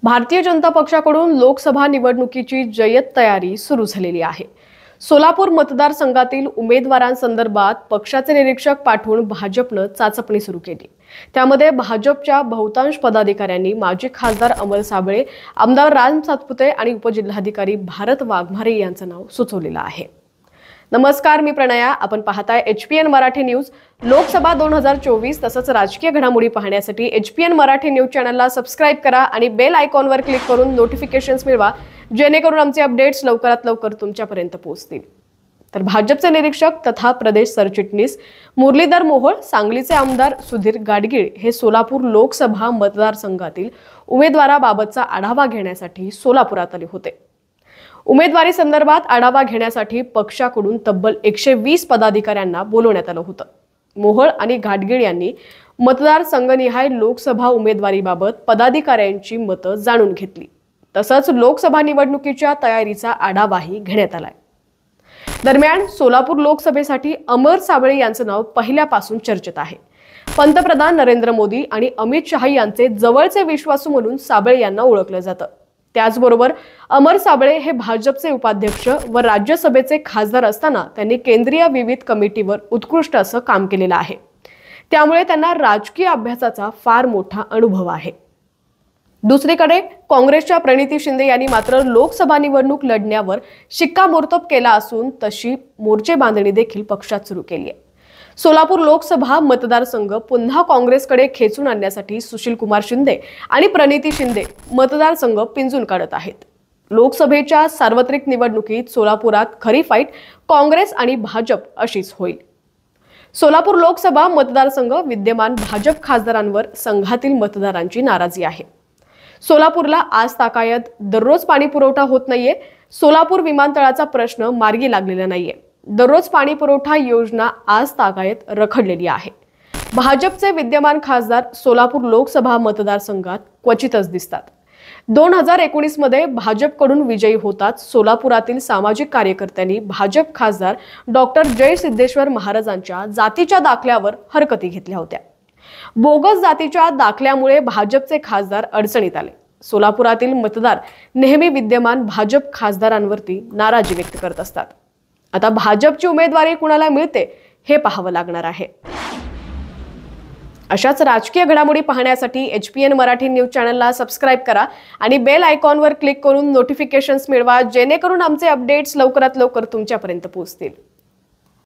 भारतीय जनता पक्षाकडून लोकसभा निवडणुकीची जय्यत तयारी सुरू झालेली आहे। सोलापूर मतदारसंघातील उमेदवारांसंदर्भात पक्षाचे निरीक्षक पाठवून भाजपने चाचपणी सुरू केली। त्यामध्ये भाजपच्या बहुतांश पदाधिकाऱ्यांनी माजी खासदार अमर साबळे, आमदार राम सातपुते आणि उपजिल्हाधिकारी भारत वाघमारे यांचं नाव सुचवलेलं आहे। नमस्कार, मी प्रणया। आपण पाहताय HPN मराठी न्यूज। लोकसभा 2024 तसंच राजकीय घडामोडी पाहण्यासाठी HPN मराठी न्यूज चॅनलला सबस्क्राइब करा आणि बेल आयकॉनवर क्लिक करून नोटिफिकेशन्स मिळवा, जेणेकरून आमचे अपडेट्स लवकरात लवकर तुमच्यापर्यंत पोहोचतील। तर भाजपचे निरीक्षक तथा प्रदेश सरचिटणीस मुरलीधर मोहोळ, सांगलीचे आमदार सुधीर गाडगीळ हे सोलापूर लोकसभा मतदारसंघातील उमेदवाराबाबतचा आढावा घेण्यासाठी सोलापुरात आले होते। उमेदवारी संदर्भात आढावा घेण्यासाठी पक्षाकडून तब्बल 120 पदाधिकाऱ्यांना बोलवण्यात आलं होतं। मोहोळ आणि गाडगीळ यांनी मतदारसंघनिहाय लोकसभा उमेदवारीबाबत पदाधिकाऱ्यांची मतं जाणून घेतली। तसंच लोकसभा निवडणुकीच्या तयारीचा आढावाही घेण्यात आलाय। दरम्यान सोलापूर लोकसभेसाठी अमर साबळे यांचं नाव पहिल्यापासून चर्चेत आहे। पंतप्रधान नरेंद्र मोदी आणि अमित शहा यांचे जवळचे विश्वासू म्हणून साबळे यांना ओळखलं जातं। त्याचबरोबर अमर साबळे हे भाजपचे उपाध्यक्ष व राज्यसभेचे खासदार असताना त्यांनी केंद्रीय विविध कमिटीवर उत्कृष्ट असं काम केलेलं आहे। त्यामुळे त्यांना राजकीय अभ्यासाचा फार मोठा अनुभव आहे। दुसरीकडे काँग्रेसच्या प्रणिती शिंदे यांनी मात्र लोकसभा निवडणूक लढण्यावर शिक्कामोर्तब केला असून तशी मोर्चे बांधणी देखील पक्षात सुरू केली आहे। सोलापूर लोकसभा मतदारसंघ पुन्हा काँग्रेसकडे खेचून आणण्यासाठी सुशील कुमार शिंदे आणि प्रणिती शिंदे मतदारसंघ पिंजून काढत आहेत। लोकसभेच्या सार्वत्रिक निवडणुकीत सोलापुरात खरी फाईट काँग्रेस आणि भाजप अशीच होईल। सोलापूर लोकसभा मतदारसंघ विद्यमान भाजप खासदारांवर संघातील मतदारांची नाराजी आहे। सोलापूरला आज ताकायत दररोज पाणी पुरवठा होत नाहीये। सोलापूर विमानतळाचा प्रश्न मार्गी लागलेला नाहीये। दररोज पाणी पुरवठा योजना आज तागायत रखडलेली आहे। भाजपचे विद्यमान खासदार सोलापूर लोकसभा मतदारसंघात क्वचितच दिसतात। 2019 मध्ये भाजपकडून विजयी होताच सोलापुरातील सामाजिक कार्यकर्त्यांनी भाजप खासदार डॉक्टर जय सिद्धेश्वर महाराजांच्या जातीच्या दाखल्यावर हरकती घेतल्या होत्या। बोगस जातीच्या दाखल्यामुळे भाजपचे खासदार अडचणीत आले। सोलापुरातील मतदार नेहमी विद्यमान भाजप खासदारांवरती नाराजी व्यक्त करत असतात। आता भाजपची उमेदवारी कुणाला मिळते हे पाहावं लागणार आहे। अशाच राजकीय घडामोडी पाहण्यासाठी HPN मराठी न्यूज चॅनलला सबस्क्राइब करा आणि बेल आयकॉनवर क्लिक करून नोटिफिकेशन्स मिळवा, जेणेकरून आमचे अपडेट्स लवकरात लवकर तुमच्यापर्यंत पोहोचतील।